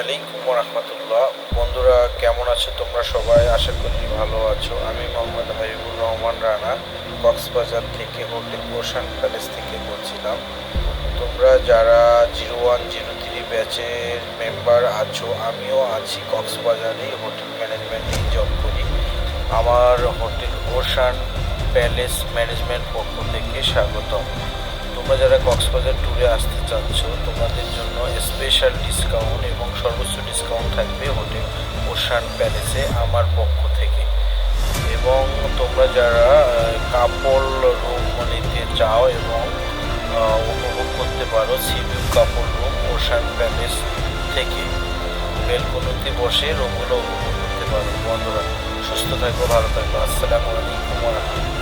আলাইকুম রহমতুল্লাহ। বন্ধুরা, কেমন আছো তোমরা সবাই? আশা করি ভালো আছো। আমি মোহাম্মদ হাবিবুর রহমান রানা, কক্সবাজার থেকে হোটেল ওশান প্যালেস থেকে বলছিলাম। তোমরা যারা 0103 ব্যাচের মেম্বার আছো, আমিও আছি কক্সবাজারে, হোটেল ম্যানেজমেন্টে জব করি। আমার হোটেল ওশান প্যালেস ম্যানেজমেন্ট পক্ষ থেকে স্বাগতম। তোমরা যারা কক্সবাজার ট্যুরে আসতে চাচ্ছ, তোমাদের জন্য স্পেশাল ডিসকাউন্ট এবং সর্বোচ্চ ডিসকাউন্ট থাকবে হোটেল ওশান প্যালেসে আমার পক্ষ থেকে। এবং তোমরা যারা কাপল রুম নিতে চাও এবং উপভোগ করতে পারো সিভিউ কাপল রুম ওশান প্যালেস থেকে, বেলকনিতে বসে রুমগুলো উপভোগ করতে পারো। বন্ধুরা, সুস্থ থাকো, ভালো থাকো। আসসালামু আলাইকুম ওয়া রাহমাতুল্লাহ।